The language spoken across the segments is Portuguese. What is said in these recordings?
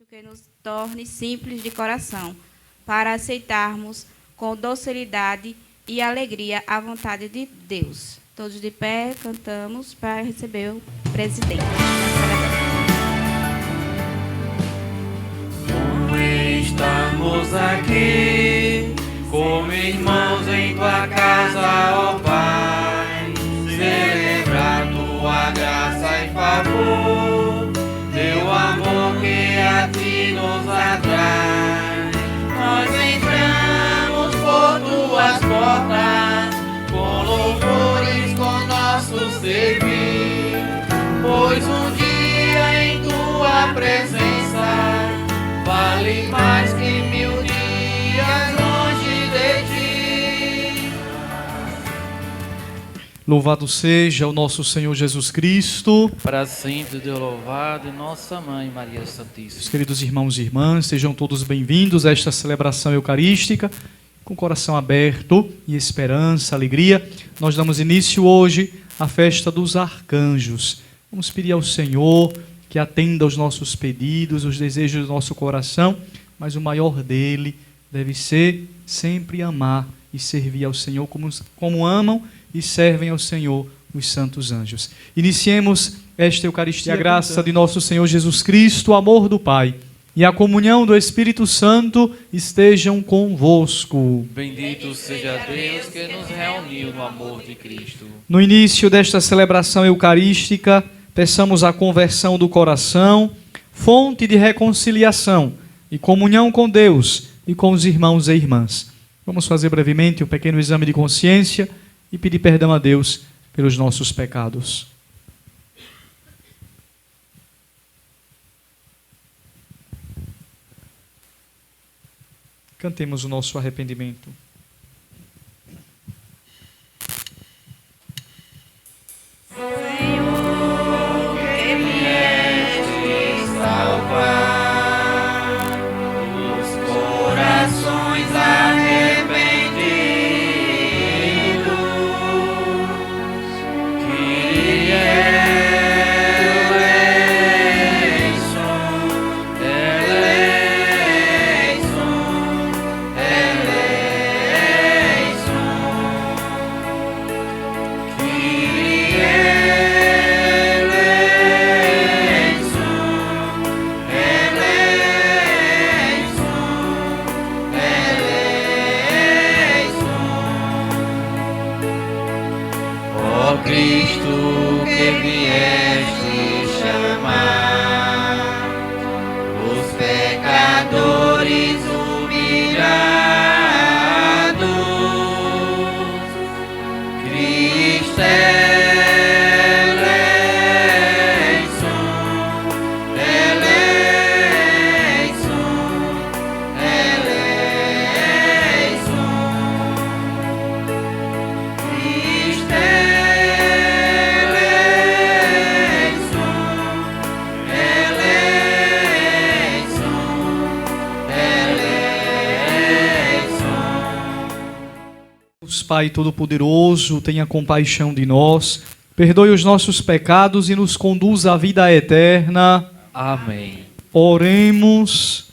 que nos torne simples de coração, para aceitarmos com docilidade e alegria a vontade de Deus. Todos de pé, cantamos para receber o presidente. Estamos aqui, como irmãos em tua casa, ó Pai, celebrar tua graça e favor, teu amor que a ti nos atrai. Nós entramos por tuas portas, com louvores, com nosso servir, pois um dia em tua presença vale mais que 1000 dias longe de ti. Louvado seja o nosso Senhor Jesus Cristo. Para sempre Deus louvado e nossa Mãe Maria Santíssima. Os queridos irmãos e irmãs, sejam todos bem-vindos a esta celebração eucarística. Com o coração aberto e esperança, alegria, nós damos início hoje à festa dos arcanjos. Vamos pedir ao Senhor que atenda aos nossos pedidos, os desejos do nosso coração, mas o maior dele deve ser sempre amar e servir ao Senhor como amam e servem ao Senhor os santos anjos. Iniciemos esta Eucaristia. A graça de nosso Senhor Jesus Cristo, o amor do Pai e a comunhão do Espírito Santo estejam convosco. Bendito seja Deus que nos reuniu no amor de Cristo. No início desta celebração eucarística, peçamos a conversão do coração, fonte de reconciliação e comunhão com Deus e com os irmãos e irmãs. Vamos fazer brevemente um pequeno exame de consciência e pedir perdão a Deus pelos nossos pecados. Cantemos o nosso arrependimento. Cristo que vieste chamar os pecadores humilhados, Cristo Pai Todo-Poderoso, tenha compaixão de nós, perdoe os nossos pecados e nos conduza à vida eterna. Amém. Oremos.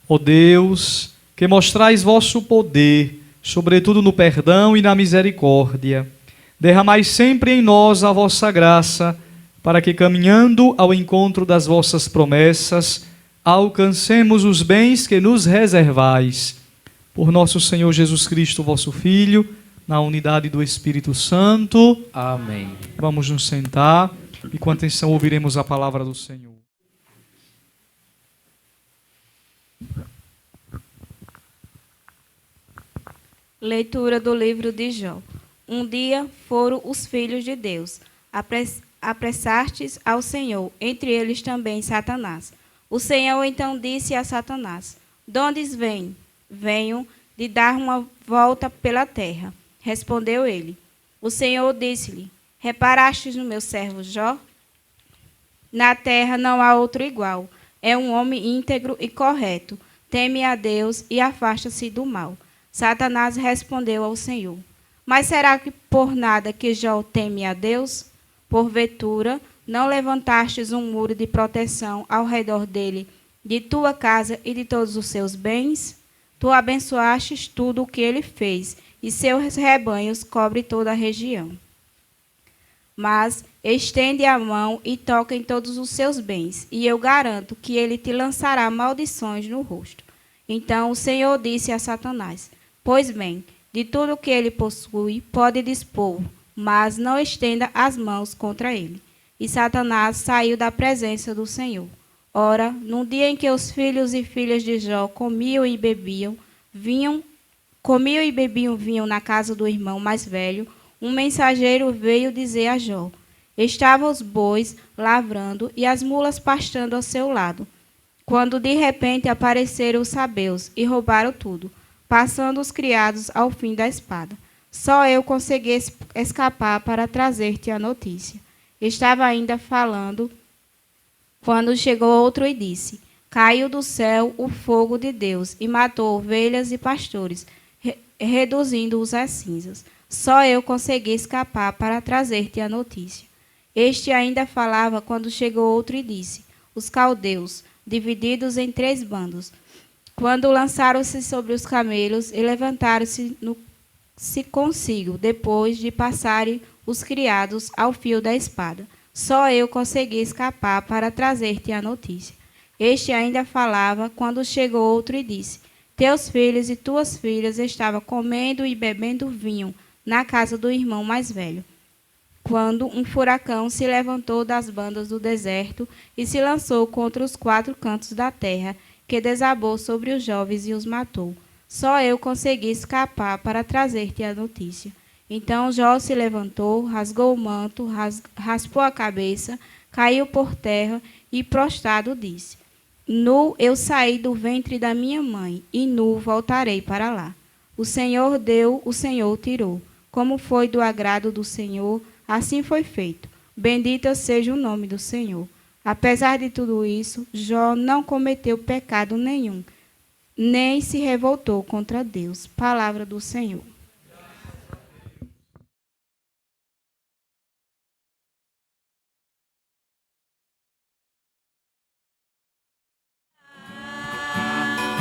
Ó Deus, que mostrais vosso poder, sobretudo no perdão e na misericórdia, derramai sempre em nós a vossa graça, para que, caminhando ao encontro das vossas promessas, alcancemos os bens que nos reservais. Por nosso Senhor Jesus Cristo, vosso Filho, na unidade do Espírito Santo. Amém. Vamos nos sentar e com atenção ouviremos a palavra do Senhor. Leitura do livro de Jó. Um dia foram os filhos de Deus, apressastes ao Senhor, entre eles também Satanás. O Senhor então disse a Satanás: De onde vem? Venho de dar uma volta pela terra. Respondeu ele. O Senhor disse-lhe: Reparastes no meu servo Jó? Na terra não há outro igual. É um homem íntegro e correto. Teme a Deus e afasta-se do mal. Satanás respondeu ao Senhor: Mas será que por nada que Jó teme a Deus? Porventura, não levantastes um muro de proteção ao redor dele, de tua casa e de todos os seus bens? Tu abençoastes tudo o que ele fez, e seus rebanhos cobrem toda a região. Mas estende a mão e toca em todos os seus bens, e eu garanto que ele te lançará maldições no rosto. Então o Senhor disse a Satanás: Pois bem, de tudo que ele possui, pode dispor, mas não estenda as mãos contra ele. E Satanás saiu da presença do Senhor. Ora, num dia em que os filhos e filhas de Jó comiam e bebiam vinho na casa do irmão mais velho, um mensageiro veio dizer a Jó: Estavam os bois lavrando e as mulas pastando ao seu lado, quando de repente apareceram os sabeus e roubaram tudo, passando os criados ao fim da espada. Só eu consegui escapar para trazer-te a notícia. Estava ainda falando, quando chegou outro e disse: Caiu do céu o fogo de Deus e matou ovelhas e pastores, reduzindo-os a cinzas. Só eu consegui escapar para trazer-te a notícia. Este ainda falava quando chegou outro e disse: Os caldeus, divididos em 3 bandos, quando lançaram-se sobre os camelos e levantaram-se consigo, depois de passarem os criados ao fio da espada. Só eu consegui escapar para trazer-te a notícia. Este ainda falava quando chegou outro e disse: Teus filhos e tuas filhas estavam comendo e bebendo vinho na casa do irmão mais velho, quando um furacão se levantou das bandas do deserto e se lançou contra os 4 cantos da terra, que desabou sobre os jovens e os matou. Só eu consegui escapar para trazer-te a notícia. Então Jó se levantou, rasgou o manto, raspou a cabeça, caiu por terra e prostrado disse: Nu eu saí do ventre da minha mãe, e nu voltarei para lá. O Senhor deu, o Senhor tirou. Como foi do agrado do Senhor, assim foi feito. Bendito seja o nome do Senhor. Apesar de tudo isso, Jó não cometeu pecado nenhum, nem se revoltou contra Deus. Palavra do Senhor.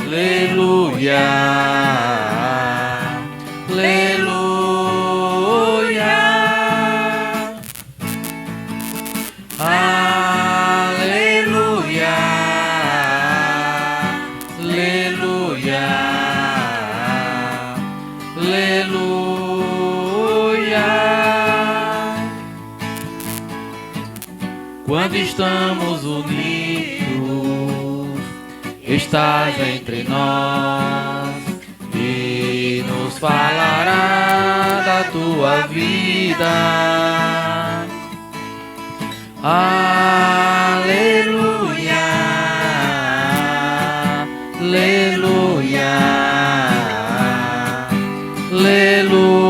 Aleluia, aleluia, aleluia, aleluia, aleluia. Quando estamos unidos, estás entre nós e nos falará da tua vida. Aleluia, aleluia, aleluia.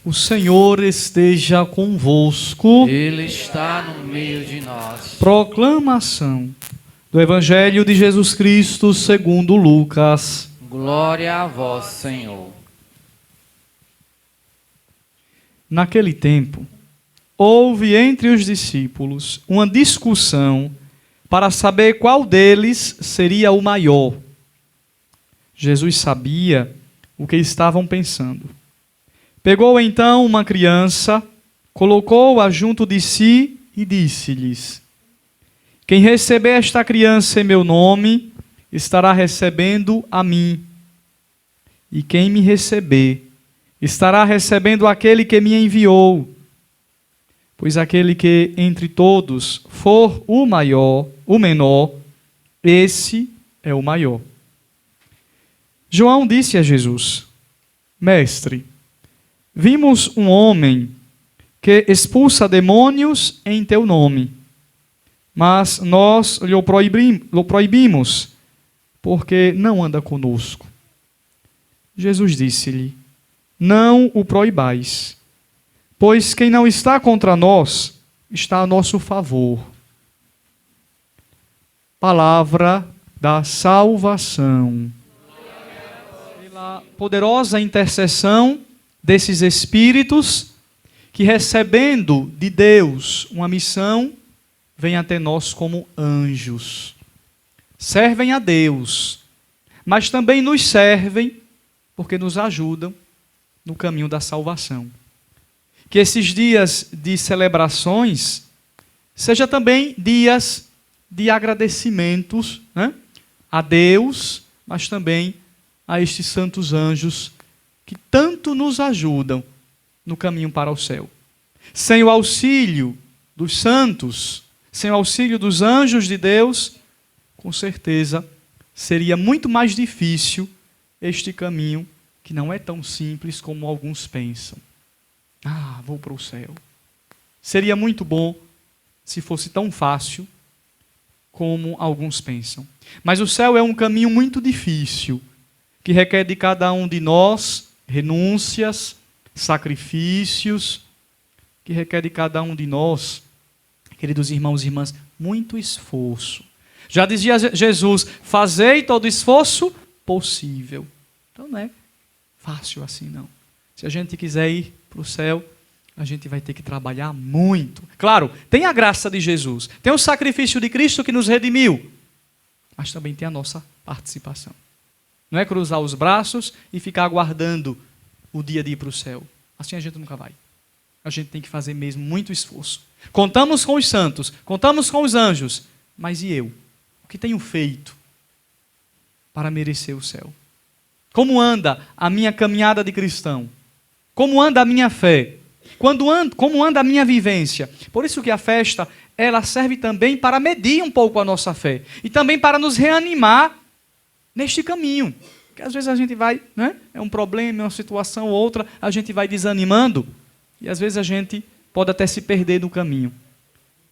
O Senhor esteja convosco. Ele está no meio de nós. Proclamação do Evangelho de Jesus Cristo segundo Lucas. Glória a vós, Senhor. Naquele tempo, houve entre os discípulos uma discussão para saber qual deles seria o maior. Jesus sabia o que estavam pensando. Pegou então uma criança, colocou-a junto de si e disse-lhes: Quem receber esta criança em meu nome, estará recebendo a mim. E quem me receber, estará recebendo aquele que me enviou. Pois aquele que entre todos for o menor, esse é o maior. João disse a Jesus: Mestre, vimos um homem que expulsa demônios em teu nome, mas nós lhe proibimos porque não anda conosco. Jesus disse-lhe: não o proibais, pois quem não está contra nós está a nosso favor. Palavra da salvação. Pela poderosa intercessão desses espíritos que, recebendo de Deus uma missão, vêm até nós como anjos. Servem a Deus, mas também nos servem porque nos ajudam no caminho da salvação. Que esses dias de celebrações sejam também dias de agradecimentos, né, a Deus, mas também a estes santos anjos que tanto nos ajudam no caminho para o céu. Sem o auxílio dos santos, sem o auxílio dos anjos de Deus, com certeza seria muito mais difícil este caminho, que não é tão simples como alguns pensam. Ah, vou para o céu. Seria muito bom se fosse tão fácil como alguns pensam. Mas o céu é um caminho muito difícil, que requer de cada um de nós renúncias, sacrifícios, que requer de cada um de nós, queridos irmãos e irmãs, muito esforço. Já dizia Jesus: fazei todo esforço possível. Então não é fácil assim, não. Se a gente quiser ir para o céu, a gente vai ter que trabalhar muito. Claro, tem a graça de Jesus, tem o sacrifício de Cristo que nos redimiu, mas também tem a nossa participação. Não é cruzar os braços e ficar aguardando o dia de ir para o céu. Assim a gente nunca vai. A gente tem que fazer mesmo muito esforço. Contamos com os santos, contamos com os anjos, mas e eu? O que tenho feito para merecer o céu? Como anda a minha caminhada de cristão? Como anda a minha fé? Como anda a minha vivência? Por isso que a festa, ela serve também para medir um pouco a nossa fé. E também para nos reanimar neste caminho. Porque às vezes a gente vai, né? É um problema, é uma situação ou outra, a gente vai desanimando. E às vezes a gente pode até se perder no caminho.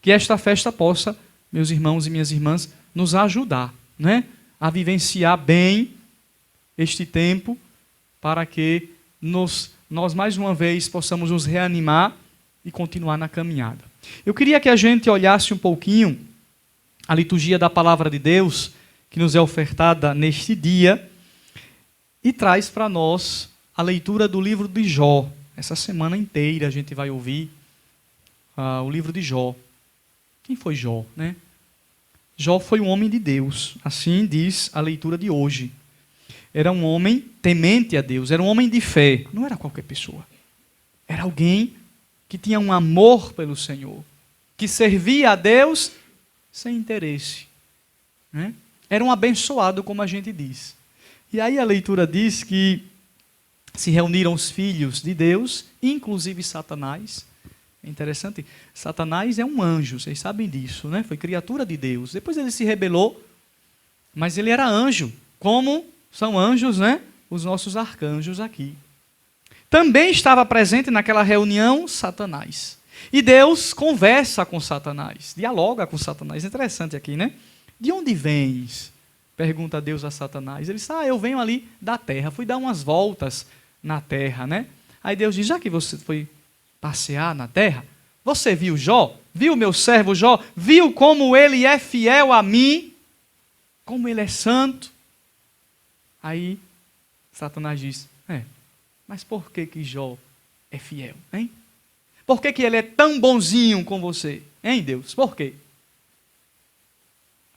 Que esta festa possa, meus irmãos e minhas irmãs, nos ajudar, né, a vivenciar bem este tempo, para que nós mais uma vez possamos nos reanimar e continuar na caminhada. Eu queria que a gente olhasse um pouquinho a liturgia da Palavra de Deus, que nos é ofertada neste dia, e traz para nós a leitura do livro de Jó. Essa semana inteira a gente vai ouvir o livro de Jó. Quem foi Jó, né? Jó foi um homem de Deus, assim diz a leitura de hoje. Era um homem temente a Deus, era um homem de fé, não era qualquer pessoa. Era alguém que tinha um amor pelo Senhor, que servia a Deus sem interesse, né? Era um abençoado, como a gente diz. E aí a leitura diz que se reuniram os filhos de Deus, inclusive Satanás. É interessante, Satanás é um anjo, vocês sabem disso, né? Foi criatura de Deus. Depois ele se rebelou, mas ele era anjo, como são anjos, né? Os nossos arcanjos aqui. Também estava presente naquela reunião Satanás. E Deus conversa com Satanás, dialoga com Satanás. É interessante aqui, né? De onde vens? Pergunta Deus a Satanás. Ele diz: eu venho ali da terra, fui dar umas voltas na terra, né? Aí Deus diz: já que você foi passear na terra, você viu Jó? Viu meu servo Jó? Viu como ele é fiel a mim? Como ele é santo? Aí Satanás diz: mas por que Jó é fiel, hein? Por que ele é tão bonzinho com você, hein, Deus? Por quê?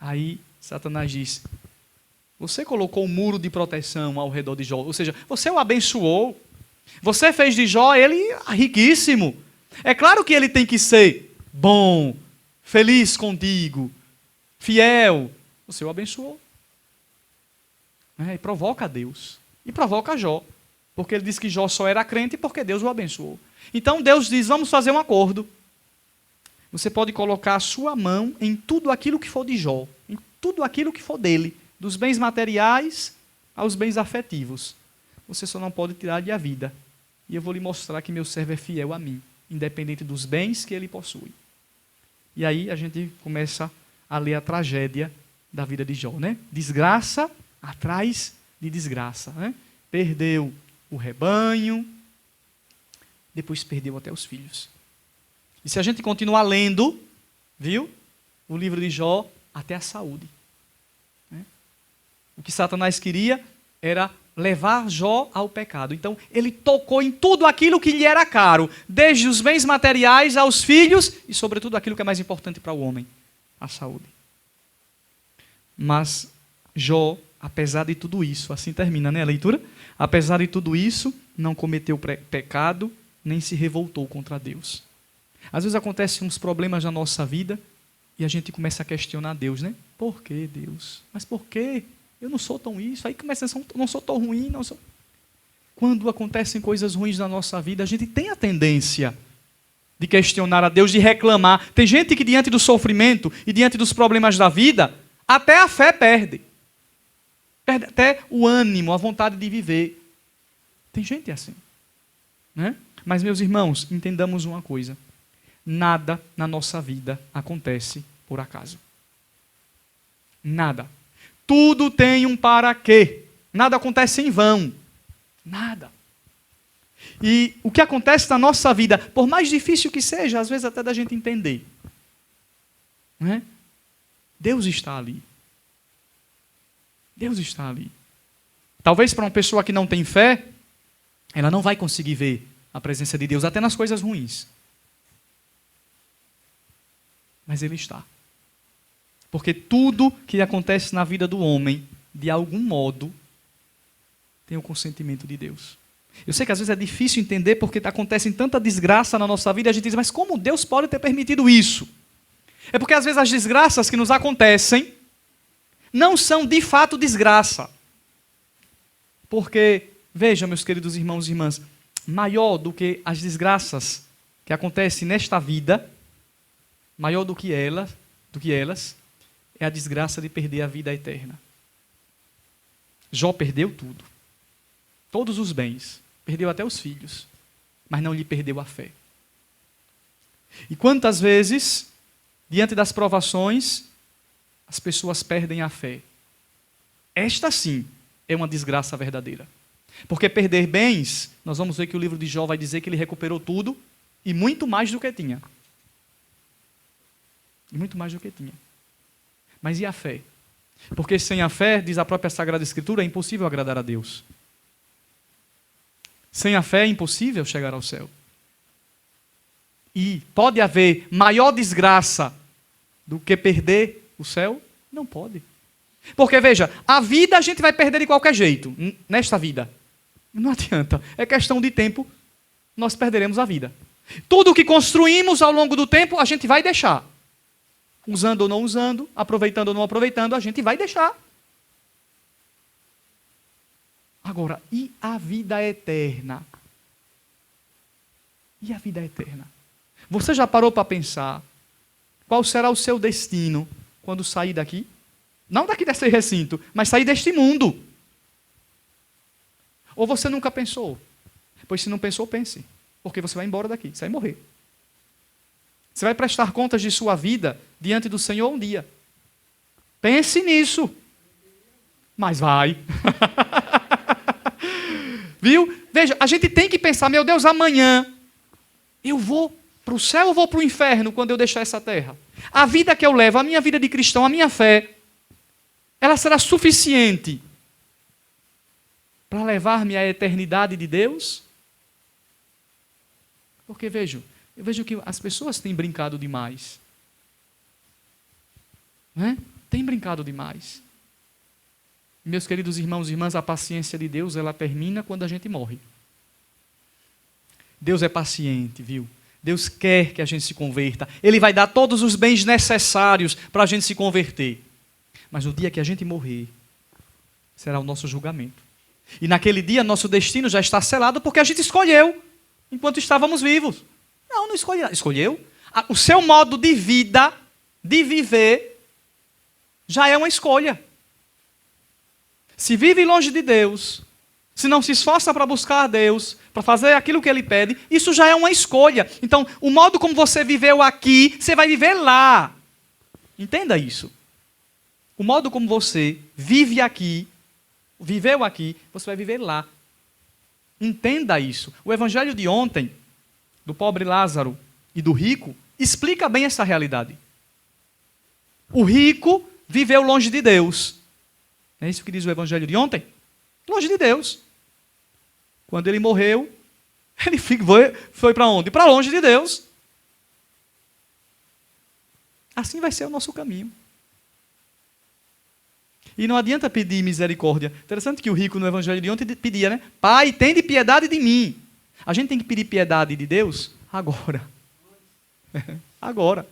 Aí Satanás diz: você colocou um muro de proteção ao redor de Jó, ou seja, você o abençoou. Você fez de Jó ele riquíssimo. É claro que ele tem que ser bom, feliz contigo, fiel. Você o abençoou. E provoca a Deus. E provoca Jó. Porque ele disse que Jó só era crente porque Deus o abençoou. Então Deus diz: vamos fazer um acordo. Você pode colocar a sua mão em tudo aquilo que for de Jó. Em tudo aquilo que for dele. Dos bens materiais aos bens afetivos. Você só não pode tirar-lhe a vida. E eu vou lhe mostrar que meu servo é fiel a mim, independente dos bens que ele possui. E aí a gente começa a ler a tragédia da vida de Jó, né? Desgraça atrás de desgraça. Né? Perdeu o rebanho, depois perdeu até os filhos. E se a gente continuar lendo, viu? O livro de Jó, até a saúde. Né? O que Satanás queria era levar Jó ao pecado. Então, ele tocou em tudo aquilo que lhe era caro, desde os bens materiais aos filhos e, sobretudo, aquilo que é mais importante para o homem, a saúde. Mas Jó, apesar de tudo isso, assim termina, né, a leitura? Apesar de tudo isso, não cometeu pecado, nem se revoltou contra Deus. Às vezes acontecem uns problemas na nossa vida e a gente começa a questionar Deus, né? Por que Deus? Mas por quê? Eu não sou tão isso. Aí começa a não sou tão ruim. Não sou... Quando acontecem coisas ruins na nossa vida, a gente tem a tendência de questionar a Deus, de reclamar. Tem gente que diante do sofrimento e diante dos problemas da vida, até a fé perde. Perde até o ânimo, a vontade de viver. Tem gente assim. Né? Mas, meus irmãos, entendamos uma coisa. Nada na nossa vida acontece por acaso. Nada. Tudo tem um para quê. Nada acontece em vão. Nada. E o que acontece na nossa vida, por mais difícil que seja, às vezes até da gente entender, né? Deus está ali. Deus está ali. Talvez para uma pessoa que não tem fé, ela não vai conseguir ver a presença de Deus, até nas coisas ruins. Mas Ele está. Porque tudo que acontece na vida do homem, de algum modo, tem o consentimento de Deus. Eu sei que às vezes é difícil entender porque acontece tanta desgraça na nossa vida e a gente diz, mas como Deus pode ter permitido isso? É porque às vezes as desgraças que nos acontecem não são de fato desgraça. Porque, vejam, meus queridos irmãos e irmãs, maior do que as desgraças que acontecem nesta vida, maior do que elas, é a desgraça de perder a vida eterna. Jó perdeu tudo. Todos os bens. Perdeu até os filhos. Mas não lhe perdeu a fé. E quantas vezes, diante das provações, as pessoas perdem a fé? Esta sim é uma desgraça verdadeira. Porque perder bens, nós vamos ver que o livro de Jó vai dizer que ele recuperou tudo e muito mais do que tinha. E muito mais do que tinha. Mas e a fé? Porque sem a fé, diz a própria Sagrada Escritura, é impossível agradar a Deus. Sem a fé é impossível chegar ao céu. E pode haver maior desgraça do que perder o céu? Não pode. Porque, veja, a vida a gente vai perder de qualquer jeito, nesta vida. Não adianta. É questão de tempo, nós perderemos a vida. Tudo o que construímos ao longo do tempo, a gente vai deixar. Usando ou não usando, aproveitando ou não aproveitando, a gente vai deixar. Agora, e a vida eterna? E a vida eterna? Você já parou para pensar qual será o seu destino quando sair daqui? Não daqui desse recinto, mas sair deste mundo. Ou você nunca pensou? Pois se não pensou, pense. Porque você vai embora daqui, você vai morrer. Você vai prestar contas de sua vida diante do Senhor um dia. Pense nisso. Mas vai. Viu? Veja, a gente tem que pensar, meu Deus, amanhã eu vou para o céu ou vou para o inferno quando eu deixar essa terra? A vida que eu levo, a minha vida de cristão, a minha fé, ela será suficiente para levar-me à eternidade de Deus? Porque eu vejo que as pessoas têm brincado demais. Né? Têm brincado demais. Meus queridos irmãos e irmãs, a paciência de Deus, ela termina quando a gente morre. Deus é paciente, viu? Deus quer que a gente se converta. Ele vai dar todos os bens necessários para a gente se converter. Mas no dia que a gente morrer, será o nosso julgamento. E naquele dia, nosso destino já está selado porque a gente escolheu enquanto estávamos vivos. Não escolheu. Escolheu. O seu modo de vida, de viver, já é uma escolha. Se vive longe de Deus, se não se esforça para buscar a Deus, para fazer aquilo que Ele pede, isso já é uma escolha. Então, o modo como você viveu aqui, você vai viver lá. Entenda isso. O modo como você vive aqui, viveu aqui, você vai viver lá. Entenda isso. O evangelho de ontem, do pobre Lázaro e do rico, explica bem essa realidade. O rico viveu longe de Deus. É isso que diz o evangelho de ontem? Longe de Deus. Quando ele morreu, ele foi para onde? Para longe de Deus. Assim vai ser o nosso caminho. E não adianta pedir misericórdia. Interessante que o rico no evangelho de ontem pedia, né? Pai, tende piedade de mim. A gente tem que pedir piedade de Deus agora. Agora.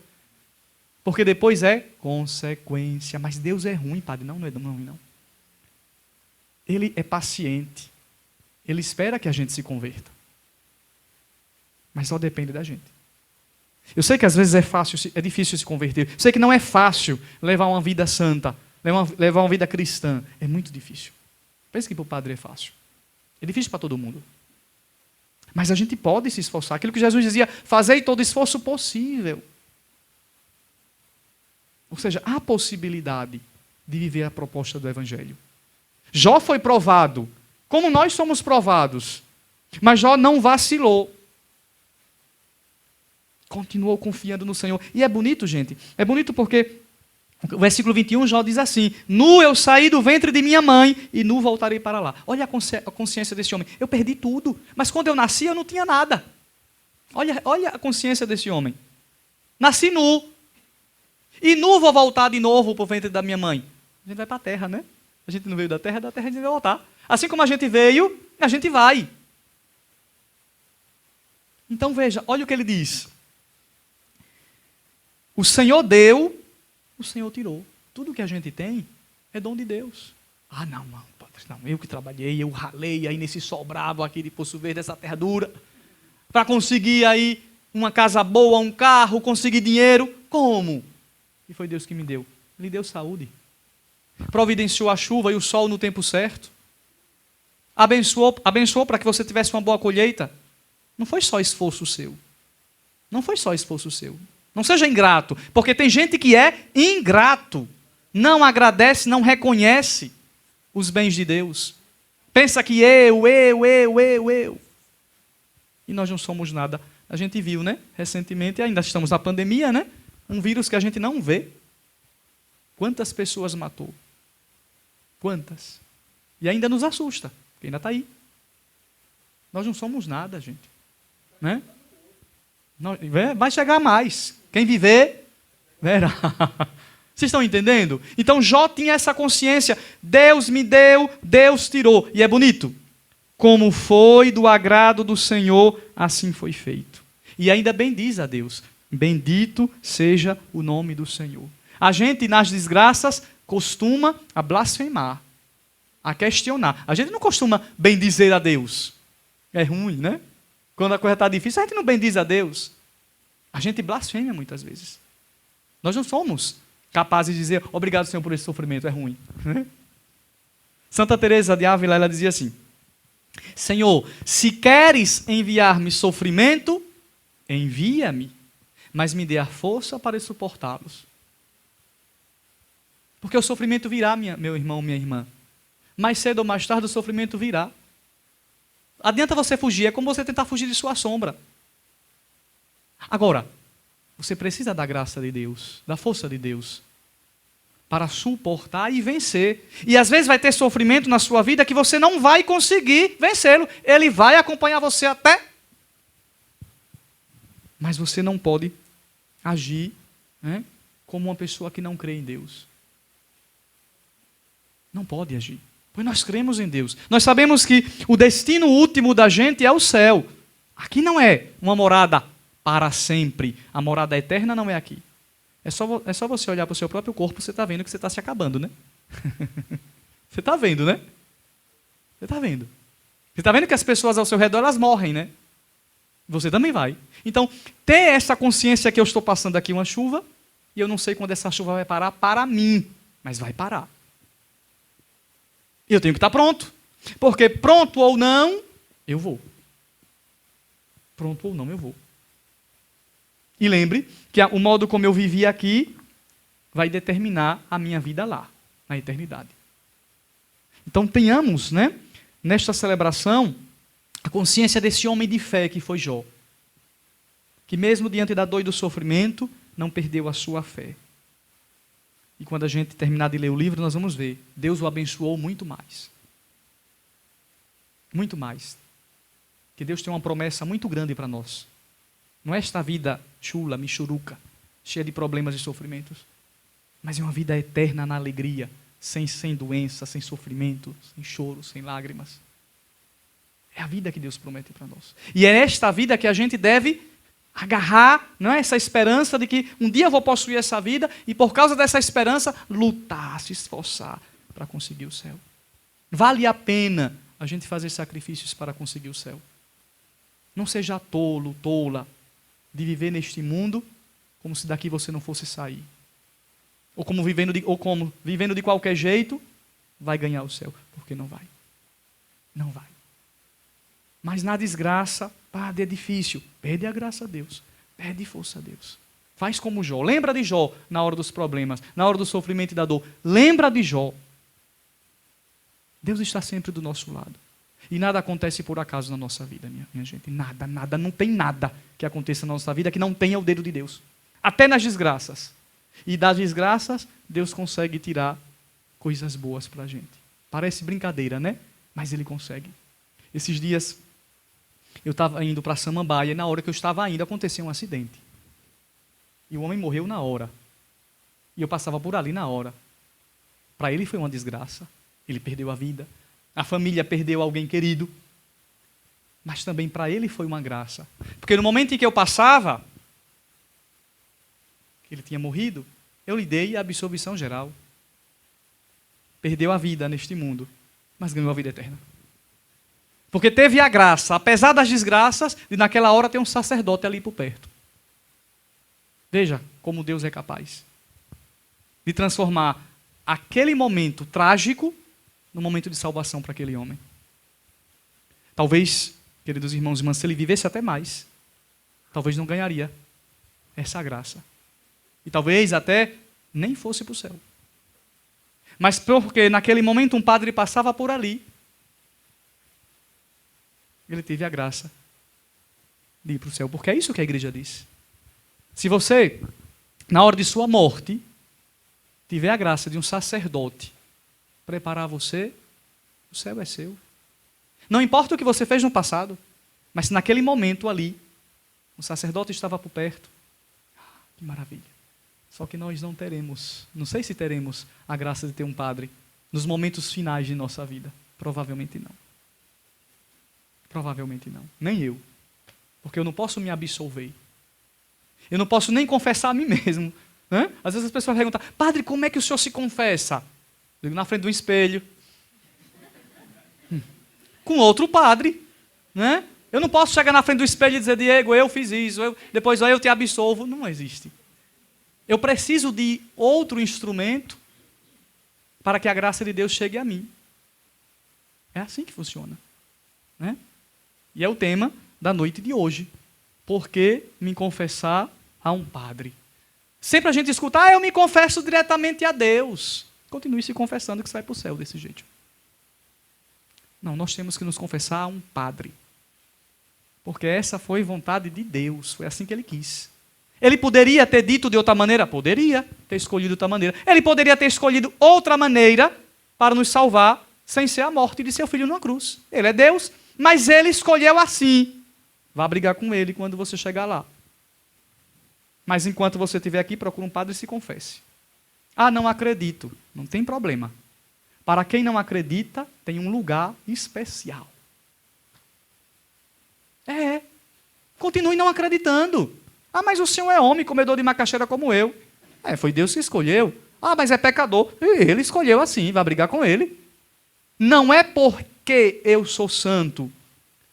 Porque depois é consequência. Mas Deus é ruim, padre. Não é ruim, não. Ele é paciente. Ele espera que a gente se converta. Mas só depende da gente. Eu sei que às vezes é difícil se converter. Eu sei que não é fácil levar uma vida santa, levar uma vida cristã. É muito difícil. Pensa que para o padre é fácil. É difícil para todo mundo. Mas a gente pode se esforçar. Aquilo que Jesus dizia, fazei todo esforço possível. Ou seja, há possibilidade de viver a proposta do Evangelho. Jó foi provado, como nós somos provados. Mas Jó não vacilou. Continuou confiando no Senhor. E é bonito, gente. É bonito porque o versículo 21, Jó diz assim: nu eu saí do ventre de minha mãe e nu voltarei para lá. Olha a consciência desse homem. Eu perdi tudo, mas quando eu nasci eu não tinha nada. Olha a consciência desse homem. Nasci nu. E nu vou voltar de novo para o ventre da minha mãe. A gente vai para a terra, né? A gente não veio da terra a gente vai voltar. Assim como a gente veio, a gente vai. Então veja, olha o que ele diz. O Senhor deu, o Senhor tirou. Tudo que a gente tem é dom de Deus. Ah, não, padre, não. Eu que trabalhei, eu ralei aí nesse sol bravo aqui de Poço Verde, essa terra dura, para conseguir aí uma casa boa, um carro, conseguir dinheiro. Como? E foi Deus que me deu. Ele deu saúde. Providenciou a chuva e o sol no tempo certo. Abençoou para que você tivesse uma boa colheita. Não foi só esforço seu. Não foi só esforço seu. Não seja ingrato, porque tem gente que é ingrato. Não agradece, não reconhece os bens de Deus. Pensa que eu. E nós não somos nada. A gente viu, né? Recentemente, ainda estamos na pandemia, né? Um vírus que a gente não vê. Quantas pessoas matou? Quantas? E ainda nos assusta, porque ainda está aí. Nós não somos nada, gente. Né? Vai chegar mais. Quem viver, verá. Vocês estão entendendo? Então Jó tinha essa consciência. Deus me deu, Deus tirou. E é bonito. Como foi do agrado do Senhor, assim foi feito. E ainda bendiz a Deus. Bendito seja o nome do Senhor. A gente, nas desgraças, costuma a blasfemar, a questionar. A gente não costuma bendizer a Deus. É ruim, né? Quando a coisa está difícil, a gente não bendiz a Deus. A gente blasfema muitas vezes. Nós não somos capazes de dizer, obrigado, Senhor, por esse sofrimento, é ruim. Santa Teresa de Ávila, ela dizia assim, Senhor, se queres enviar-me sofrimento, envia-me, mas me dê a força para suportá-los. Porque o sofrimento virá, meu irmão, minha irmã. Mais cedo ou mais tarde o sofrimento virá. Adianta você fugir, é como você tentar fugir de sua sombra. Agora, você precisa da graça de Deus, da força de Deus, para suportar e vencer. E às vezes vai ter sofrimento na sua vida que você não vai conseguir vencê-lo. Ele vai acompanhar você até. Mas você não pode agir, né, como uma pessoa que não crê em Deus. Não pode agir. Pois nós cremos em Deus. Nós sabemos que o destino último da gente é o céu. Aqui não é uma morada para sempre. A morada eterna não é aqui. É só você olhar para o seu próprio corpo, você está vendo que você está se acabando, né? Você está vendo, né? Você está vendo. Você está vendo que as pessoas ao seu redor, elas morrem, né? Você também vai. Então, ter essa consciência que eu estou passando aqui uma chuva, e eu não sei quando essa chuva vai parar para mim, mas vai parar. E eu tenho que estar pronto. Porque pronto ou não, eu vou. Pronto ou não, eu vou. E lembre que o modo como eu vivi aqui vai determinar a minha vida lá, na eternidade. Então tenhamos, né, nesta celebração, a consciência desse homem de fé que foi Jó. Que mesmo diante da dor e do sofrimento, não perdeu a sua fé. E quando a gente terminar de ler o livro, nós vamos ver. Deus o abençoou muito mais. Muito mais. Que Deus tem uma promessa muito grande para nós. Não é esta vida chula, michuruca, cheia de problemas e sofrimentos. Mas é uma vida eterna na alegria, sem doença, sem sofrimento, sem choro, sem lágrimas. É a vida que Deus promete para nós. E é esta vida que a gente deve agarrar, não é? Essa esperança de que um dia eu vou possuir essa vida e por causa dessa esperança, lutar, se esforçar para conseguir o céu. Vale a pena a gente fazer sacrifícios para conseguir o céu. Não seja tolo, tola, de viver neste mundo como se daqui você não fosse sair. Ou como vivendo de qualquer jeito, vai ganhar o céu. Porque não vai. Não vai. Mas na desgraça, é difícil. Pede a graça a Deus. Pede força a Deus. Faz como Jó. Lembra de Jó na hora dos problemas, na hora do sofrimento e da dor. Lembra de Jó. Deus está sempre do nosso lado. E nada acontece por acaso na nossa vida, minha gente. Nada, não tem nada que aconteça na nossa vida que não tenha o dedo de Deus. Até nas desgraças. E das desgraças, Deus consegue tirar coisas boas para a gente. Parece brincadeira, né? Mas Ele consegue. Esses dias, eu estava indo para Samambaia e na hora que eu estava indo, aconteceu um acidente. E o homem morreu na hora. E eu passava por ali na hora. Para ele foi uma desgraça. Ele perdeu a vida. A família perdeu alguém querido. Mas também para ele foi uma graça. Porque no momento em que eu passava, ele tinha morrido, eu lhe dei a absolvição geral. Perdeu a vida neste mundo, mas ganhou a vida eterna. Porque teve a graça, apesar das desgraças, de naquela hora ter um sacerdote ali por perto. Veja como Deus é capaz de transformar aquele momento trágico no momento de salvação para aquele homem. Talvez, queridos irmãos e irmãs, se ele vivesse até mais, talvez não ganharia essa graça. E talvez até nem fosse para o céu. Mas porque naquele momento um padre passava por ali, ele teve a graça de ir para o céu. Porque é isso que a igreja diz. Se você, na hora de sua morte, tiver a graça de um sacerdote preparar você, o céu é seu. Não importa o que você fez no passado, mas se naquele momento ali, o sacerdote estava por perto, que maravilha. Só que nós não teremos, não sei se teremos a graça de ter um padre nos momentos finais de nossa vida. Provavelmente não. Provavelmente não. Nem eu. Porque eu não posso me absolver. Eu não posso nem confessar a mim mesmo. Né? Às vezes as pessoas perguntam, padre, como é que o senhor se confessa? Eu digo, na frente de um espelho. Com outro padre. Né? Eu não posso chegar na frente do espelho e dizer, Diego, eu fiz isso, depois eu te absolvo. Não existe. Eu preciso de outro instrumento para que a graça de Deus chegue a mim. É assim que funciona. Né? E é o tema da noite de hoje. Por que me confessar a um padre? Sempre a gente escuta, eu me confesso diretamente a Deus. Continue se confessando que você vai para o céu desse jeito. Não, nós temos que nos confessar a um padre. Porque essa foi vontade de Deus, foi assim que Ele quis. Ele poderia ter dito de outra maneira? Poderia ter escolhido outra maneira. Ele poderia ter escolhido outra maneira para nos salvar sem ser a morte de seu filho numa cruz. Ele é Deus, mas Ele escolheu assim. Vá brigar com Ele quando você chegar lá. Mas enquanto você estiver aqui, procure um padre e se confesse. Ah, não acredito. Não tem problema. Para quem não acredita, tem um lugar especial. Continue não acreditando. Ah, mas o senhor é homem, comedor de macaxeira como eu. Foi Deus que escolheu. Ah, mas é pecador. Ele escolheu assim, vai brigar com ele. Não é porque eu sou santo,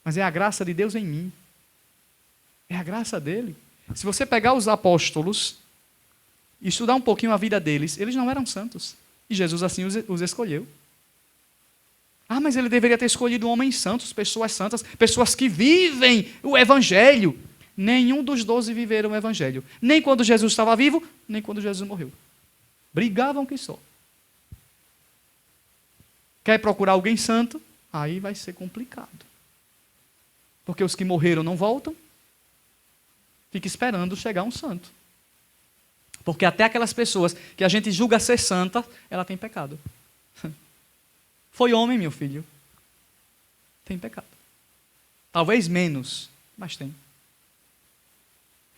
mas é a graça de Deus em mim. É a graça dele. Se você pegar os apóstolos e estudar um pouquinho a vida deles, eles não eram santos. E Jesus assim os escolheu. Ah, mas ele deveria ter escolhido homens santos, pessoas que vivem o evangelho. Nenhum dos 12 viveram o evangelho. Nem quando Jesus estava vivo, nem quando Jesus morreu. Brigavam que só. Quer procurar alguém santo? Aí vai ser complicado. Porque os que morreram não voltam. Fica esperando chegar um santo. Porque até aquelas pessoas que a gente julga ser santa, ela tem pecado. Foi homem, meu filho. Tem pecado. Talvez menos, mas tem.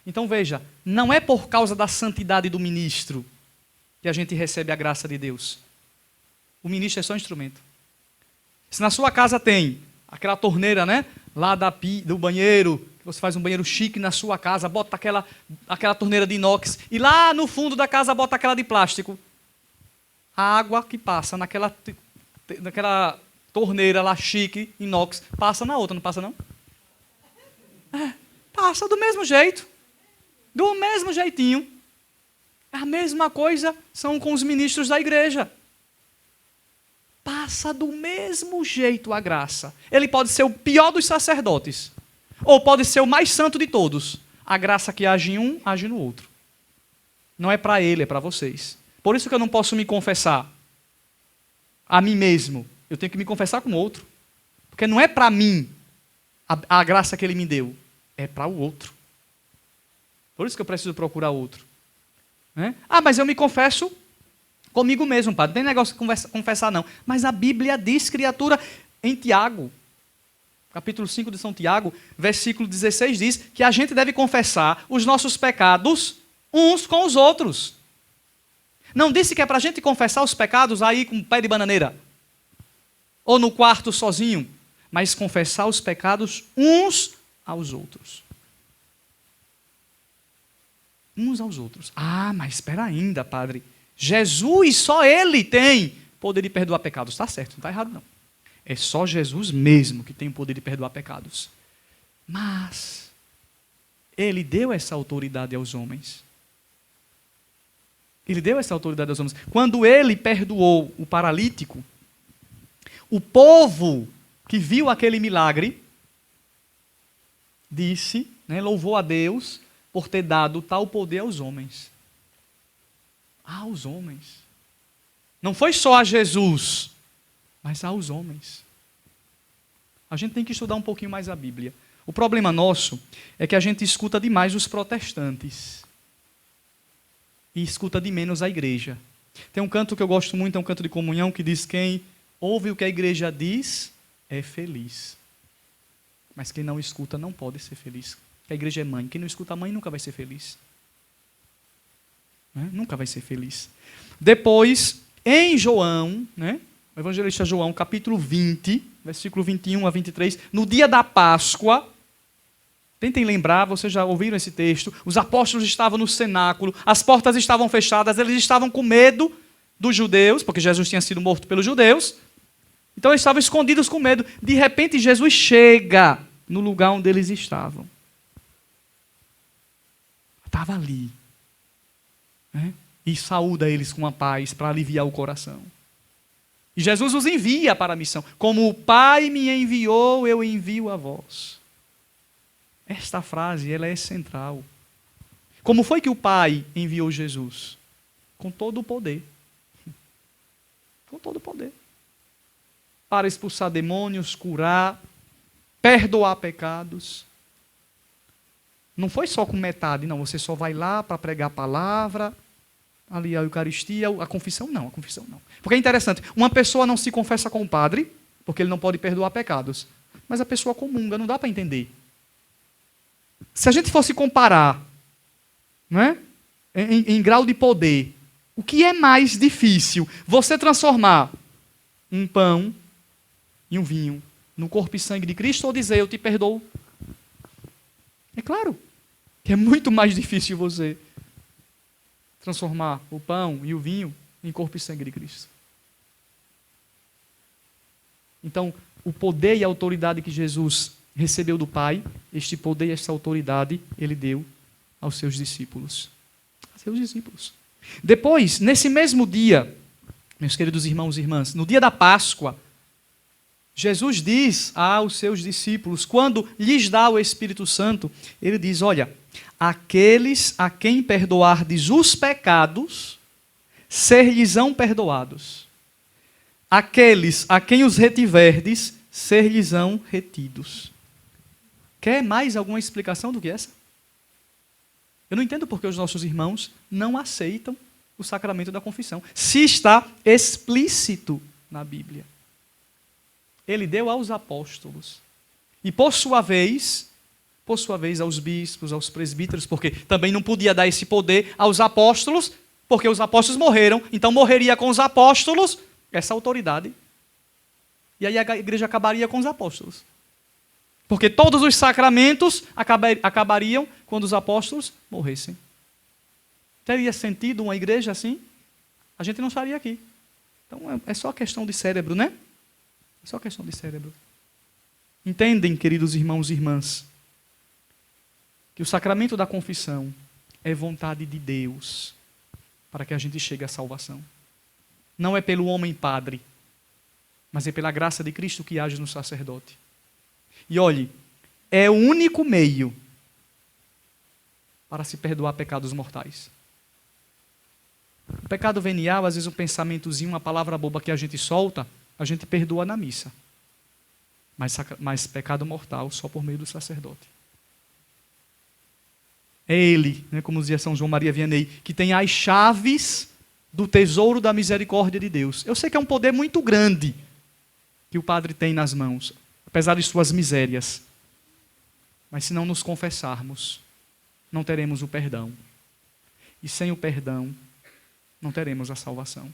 Então veja, não é por causa da santidade do ministro que a gente recebe a graça de Deus. O ministro é só um instrumento. Se na sua casa tem aquela torneira, né, lá do banheiro, que você faz um banheiro chique na sua casa, bota aquela torneira de inox, e lá no fundo da casa bota aquela de plástico. A água que passa naquela torneira lá chique, inox, passa na outra, não passa não? Passa do mesmo jeito. Do mesmo jeitinho. A mesma coisa são com os ministros da igreja. Passa do mesmo jeito a graça. Ele pode ser o pior dos sacerdotes. Ou pode ser o mais santo de todos. A graça que age em um, age no outro. Não é para ele, é para vocês. Por isso que eu não posso me confessar a mim mesmo. Eu tenho que me confessar com o outro. Porque não é para mim a graça que ele me deu. É para o outro. Por isso que eu preciso procurar outro. Mas eu me confesso comigo mesmo, padre. Não tem negócio de confessar, não. Mas a Bíblia diz, criatura, em Tiago, capítulo 5 de São Tiago, versículo 16, diz que a gente deve confessar os nossos pecados uns com os outros. Não disse que é para a gente confessar os pecados aí com pé de bananeira? Ou no quarto sozinho? Mas confessar os pecados uns aos outros. Uns aos outros. Mas espera ainda, padre. Jesus, só ele tem poder de perdoar pecados. Está certo, não está errado não. É só Jesus mesmo que tem o poder de perdoar pecados. Mas ele deu essa autoridade aos homens. Ele deu essa autoridade aos homens. Quando ele perdoou o paralítico, o povo que viu aquele milagre disse, louvou a Deus por ter dado tal poder aos homens. Aos homens. Não foi só a Jesus, mas aos homens. A gente tem que estudar um pouquinho mais a Bíblia. O problema nosso é que a gente escuta demais os protestantes e escuta de menos a igreja. Tem um canto que eu gosto muito, é um canto de comunhão, que diz: quem ouve o que a igreja diz é feliz. Mas quem não escuta não pode ser feliz. Porque a igreja é mãe. Quem não escuta a mãe nunca vai ser feliz. Nunca vai ser feliz. Depois, em João, o evangelista João, capítulo 20, versículo 21 a 23, no dia da Páscoa, tentem lembrar, vocês já ouviram esse texto, os apóstolos estavam no cenáculo, as portas estavam fechadas, eles estavam com medo dos judeus, porque Jesus tinha sido morto pelos judeus, então eles estavam escondidos com medo. De repente, Jesus chega no lugar onde eles estavam. Estava ali. E saúda eles com a paz para aliviar o coração. E Jesus os envia para a missão. Como o Pai me enviou, eu envio a vós. Esta frase, ela é central. Como foi que o Pai enviou Jesus? Com todo o poder. Com todo o poder. Para expulsar demônios, curar, perdoar pecados. Não foi só com metade, não. Você só vai lá para pregar a palavra, ali a Eucaristia, a confissão não. Porque é interessante, uma pessoa não se confessa com o padre, porque ele não pode perdoar pecados. Mas a pessoa comunga, não dá para entender. Se a gente fosse comparar, em grau de poder, o que é mais difícil? Você transformar um pão e um vinho no corpo e sangue de Cristo, ou dizer: eu te perdoo? É claro que é muito mais difícil você transformar o pão e o vinho em corpo e sangue de Cristo. Então, o poder e a autoridade que Jesus recebeu do Pai, este poder e esta autoridade, ele deu aos seus discípulos. A seus discípulos. Depois, nesse mesmo dia, meus queridos irmãos e irmãs, no dia da Páscoa, Jesus diz aos seus discípulos, quando lhes dá o Espírito Santo, ele diz: olha, aqueles a quem perdoardes os pecados, ser-lhes-ão perdoados. aqueles a quem os retiverdes, ser-lhes-ão retidos. Quer mais alguma explicação do que essa? Eu não entendo porque os nossos irmãos não aceitam o sacramento da confissão, se está explícito na Bíblia. Ele deu aos apóstolos. E por sua vez aos bispos, aos presbíteros, porque também não podia dar esse poder aos apóstolos, porque os apóstolos morreram, então morreria com os apóstolos essa autoridade. E aí a igreja acabaria com os apóstolos. Porque todos os sacramentos acabariam quando os apóstolos morressem. Teria sentido uma igreja assim? A gente não estaria aqui. Então é só questão de cérebro, né? É só questão de cérebro. Entendem, queridos irmãos e irmãs, que o sacramento da confissão é vontade de Deus para que a gente chegue à salvação. Não é pelo homem padre, mas é pela graça de Cristo que age no sacerdote. E olhe, é o único meio para se perdoar pecados mortais. O pecado venial, às vezes um pensamentozinho, uma palavra boba que a gente solta, a gente perdoa na missa. Mas pecado mortal só por meio do sacerdote. É ele, né, como dizia São João Maria Vianney, que tem as chaves do tesouro da misericórdia de Deus. Eu sei que é um poder muito grande que o padre tem nas mãos, apesar de suas misérias. Mas se não nos confessarmos, não teremos o perdão. E sem o perdão, não teremos a salvação.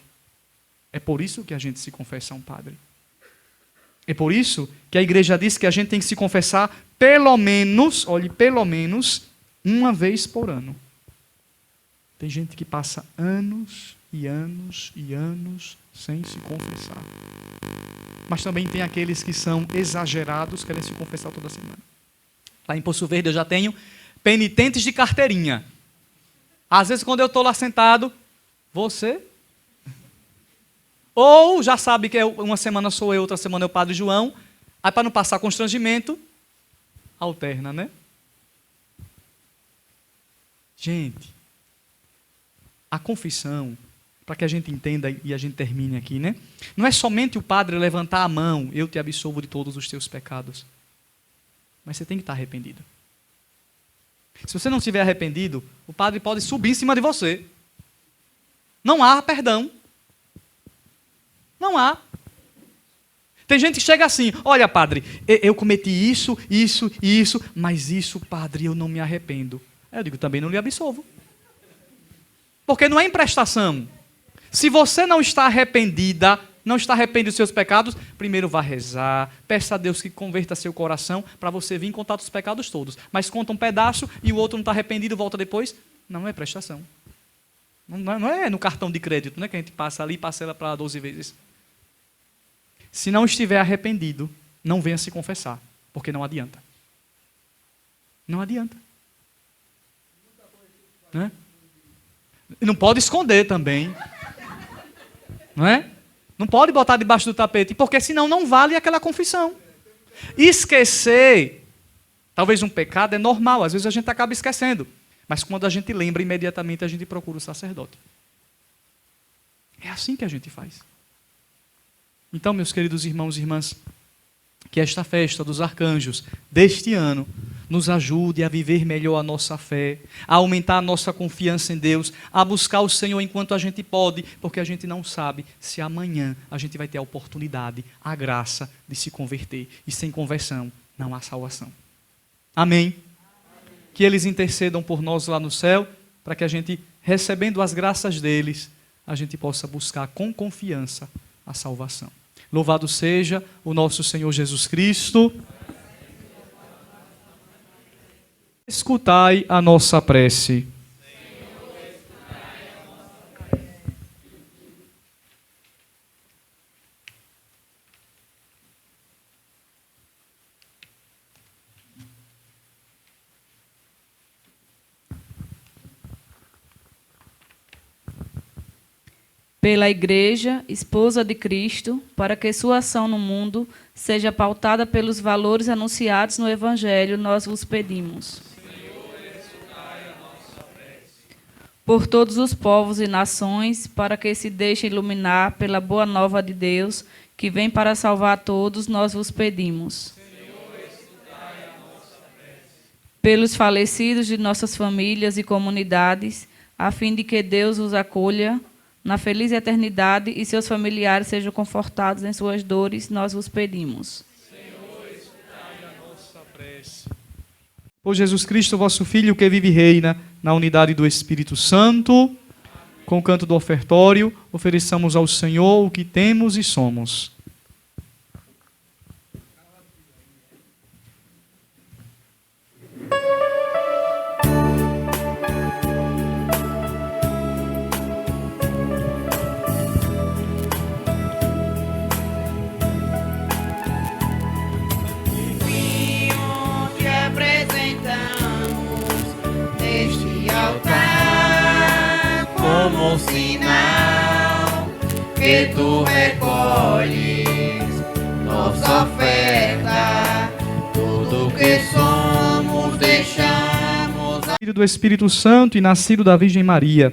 É por isso que a gente se confessa a um padre. É por isso que a igreja diz que a gente tem que se confessar pelo menos, olhe, pelo menos uma vez por ano. Tem gente que passa anos e anos e anos sem se confessar. Mas também tem aqueles que são exagerados, querem se confessar toda semana. Lá em Poço Verde eu já tenho penitentes de carteirinha. Às vezes quando eu estou lá sentado, você? Ou já sabe que uma semana sou eu, outra semana é o Padre João. Aí para não passar constrangimento, alterna, né? Gente, a confissão, para que a gente entenda e a gente termine aqui, né? Não é somente o padre levantar a mão, eu te absolvo de todos os teus pecados. Mas você tem que estar arrependido. Se você não estiver arrependido, o padre pode subir em cima de você. Não há perdão. Não há. Tem gente que chega assim, olha padre, eu cometi isso, mas isso, padre, eu não me arrependo. Eu digo, também não lhe absolvo. Porque não é emprestação. Se você não está arrependida, não está arrependido dos seus pecados, primeiro vá rezar, peça a Deus que converta seu coração para você vir contar os pecados todos. Mas conta um pedaço e o outro não está arrependido, volta depois, não é prestação. Não é no cartão de crédito, né, que a gente passa ali e parcela para 12 vezes. Se não estiver arrependido, não venha se confessar, porque não adianta. Não adianta. Né? Não pode esconder também. Não é? Não pode botar debaixo do tapete, porque senão não vale aquela confissão. Esquecer, talvez um pecado, é normal, às vezes a gente acaba esquecendo. Mas quando a gente lembra, imediatamente a gente procura o sacerdote. É assim que a gente faz. Então, meus queridos irmãos e irmãs, que esta festa dos arcanjos deste ano nos ajude a viver melhor a nossa fé, a aumentar a nossa confiança em Deus, a buscar o Senhor enquanto a gente pode, porque a gente não sabe se amanhã a gente vai ter a oportunidade, a graça de se converter. E sem conversão não há salvação. Amém? Que eles intercedam por nós lá no céu, para que a gente, recebendo as graças deles, a gente possa buscar com confiança a salvação. Louvado seja o nosso Senhor Jesus Cristo. Escutai a nossa prece. Pela Igreja, esposa de Cristo, para que sua ação no mundo seja pautada pelos valores anunciados no Evangelho, nós vos pedimos. por todos os povos e nações, para que se deixem iluminar pela boa nova de Deus, que vem para salvar todos, nós vos pedimos. Pelos falecidos de nossas famílias e comunidades, a fim de que Deus os acolha na feliz eternidade e seus familiares sejam confortados em suas dores, nós vos pedimos. Senhor, escutai a nossa prece. Por Jesus Cristo, vosso Filho, que vive e reina na unidade do Espírito Santo, com o canto do ofertório, ofereçamos ao Senhor o que temos e somos. Como sinal que tu recolhes nossa oferta, tudo que somos deixamos. Filho do Espírito Santo e nascido da Virgem Maria,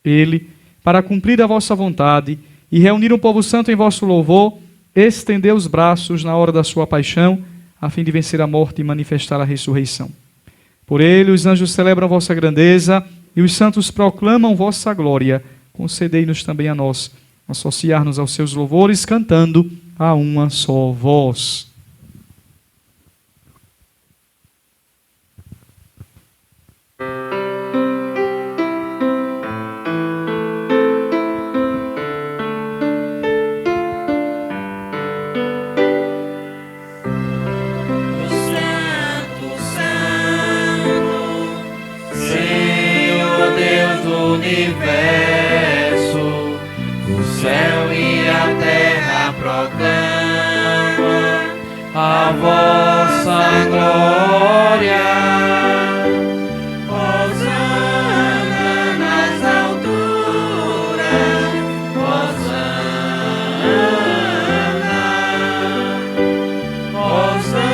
ele, para cumprir a vossa vontade e reunir o povo santo em vosso louvor, estendeu os braços na hora da sua paixão, a fim de vencer a morte e manifestar a ressurreição. Por ele, os anjos celebram vossa grandeza e os santos proclamam vossa glória. Concedei-nos também a nós associar-nos aos seus louvores, cantando a uma só voz. Universo, o céu e a terra proclamam a vossa glória. Hosana nas alturas, Hosana,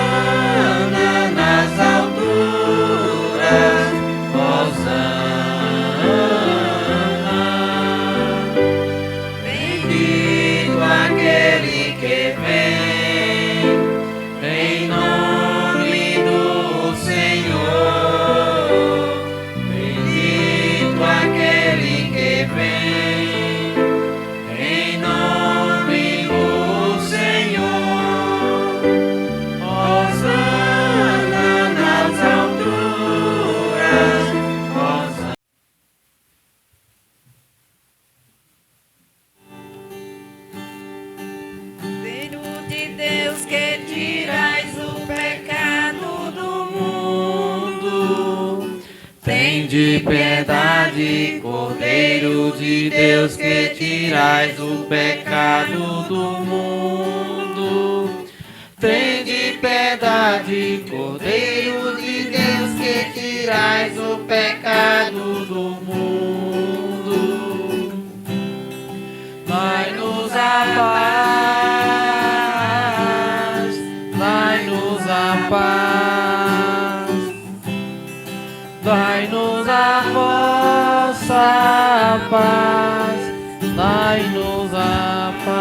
Hosana nas alturas, Hosana. Aquele que vem em nome do Senhor, bendito aquele que vem em nome do Senhor. Hosana nas alturas, Hosana. Deus que tirais o pecado do mundo, Tende piedade, Cordeiro de Deus, que tirais o pecado do mundo. Tende piedade, Cordeiro de Deus, que tirais o pecado do mundo. Dai-nos a paz, dai-nos a paz, dai-nos a vossa paz, dai-nos a paz.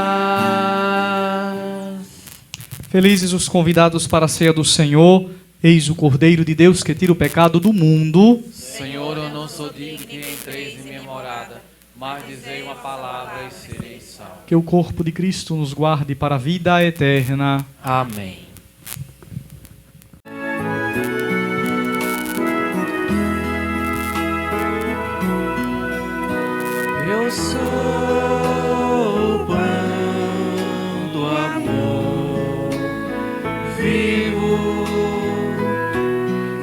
Felizes os convidados para a ceia do Senhor. Eis o Cordeiro de Deus que tira o pecado do mundo. Senhor, eu não sou digno que entreis em minha morada, mas dizei uma palavra e serei salvo. Que o corpo de Cristo nos guarde para a vida eterna. Amém. Eu sou o pão do amor vivo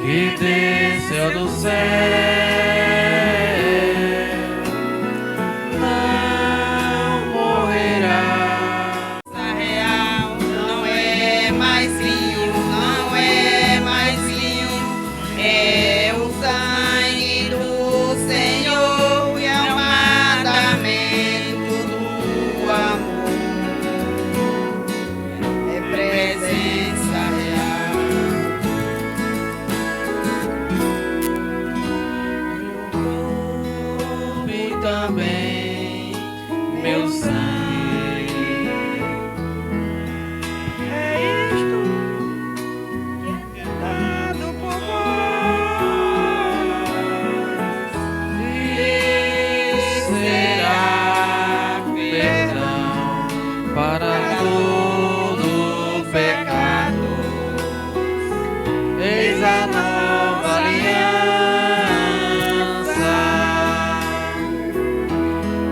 que desceu do céu. Não morrerá. a real não é mais para todo pecado. Eis a nova aliança,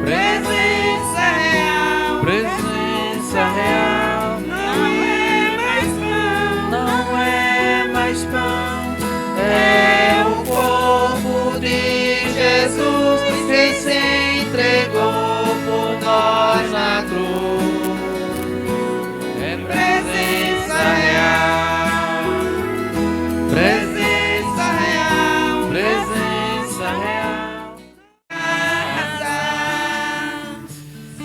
presença real, presença real. Não é mais pão, não é mais pão, é o corpo de Jesus que se entregou por nós na cruz. É presença real, presença real, presença real.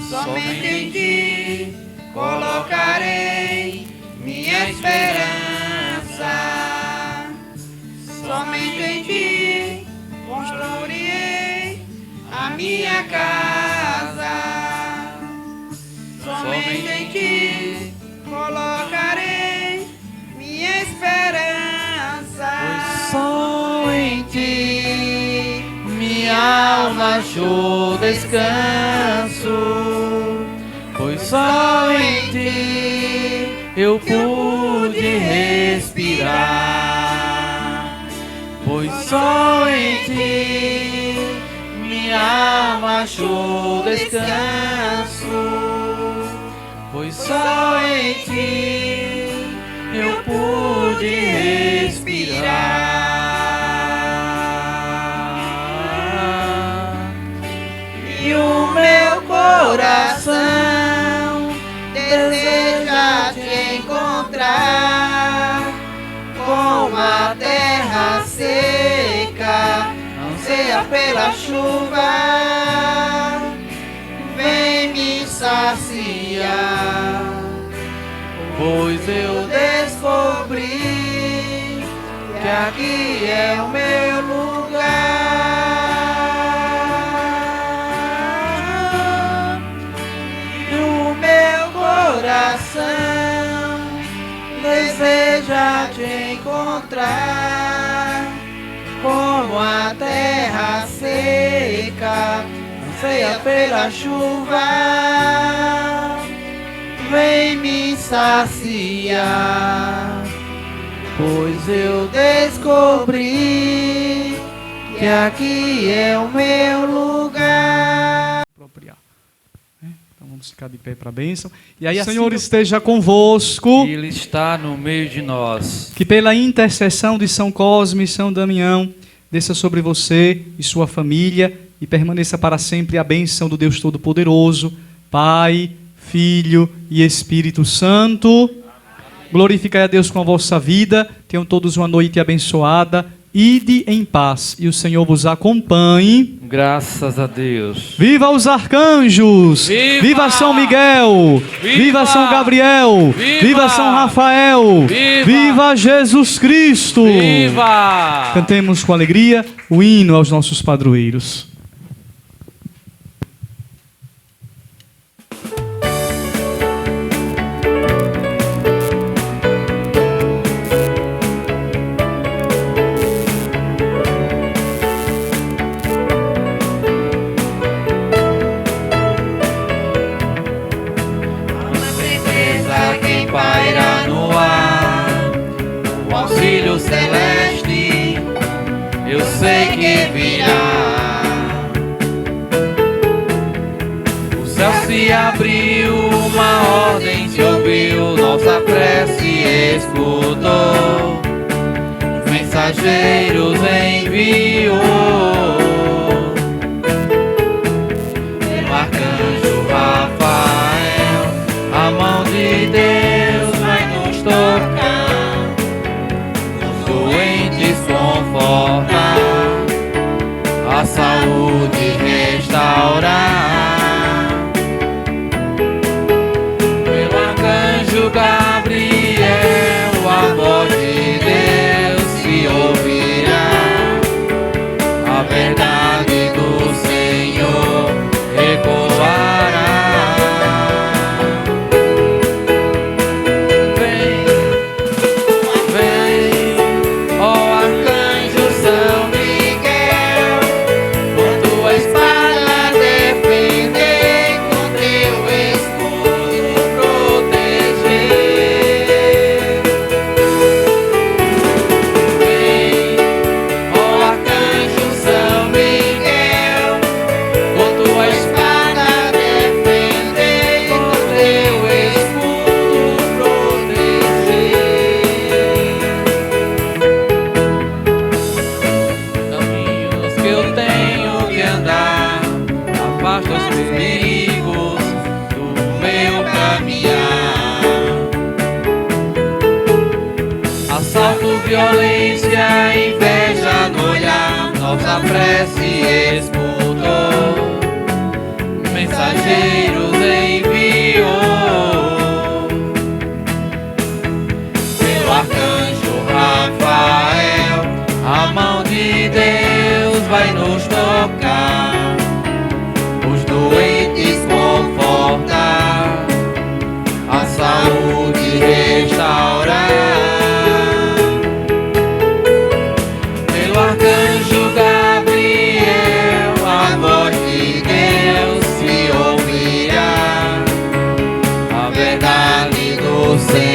Somente em ti colocarei minha esperança. Somente em ti construirei a minha casa. Somente em ti colocarei minha esperança. Pois só em ti minha alma achou descanso. Pois só em ti eu pude respirar. Pois só em ti minha alma achou descanso. Pois só em ti eu pude respirar. E o meu coração deseja te encontrar, como a terra seca anseia pela chuva. Vem me saciar, Pois eu descobri que aqui é o meu lugar. E o meu coração deseja te encontrar, como a terra seca anseia pela chuva. Vem me saciar, pois eu descobri que aqui é o meu lugar. Apropriar. Então vamos ficar de pé para a bênção. E aí, o Senhor esteja convosco. Ele está no meio de nós. Que pela intercessão de São Cosme e São Damião, desça sobre você e sua família e permaneça para sempre a bênção do Deus Todo-Poderoso, Pai, Filho e Espírito Santo. Glorificai a Deus com a vossa vida. Tenham todos uma noite abençoada. Ide em paz e o Senhor vos acompanhe. Graças a Deus. Viva os arcanjos! Viva! Viva São Miguel! Viva São Gabriel! Viva! São Rafael! Viva! Jesus Cristo! Viva! Cantemos com alegria o hino aos nossos padroeiros. Paira no ar, o auxílio celeste, eu sei que virá. O céu se abriu, uma ordem se ouviu, nossa prece escutou, mensageiros enviou. O arcanjo Rafael, a mão de Deus vai nos tocar, os doentes confortar, a saúde restaurar. Pelo arcanjo Gabriel, a voz de Deus se ouvirá, a se expultou, mensageiros enviou. Pelo arcanjo Rafael, a mão de Deus vai nos tocar, os doentes confortar, a saúde restaurar. Pelo arcanjo Gabriel, a voz de Deus se ouvirá, a verdade do Senhor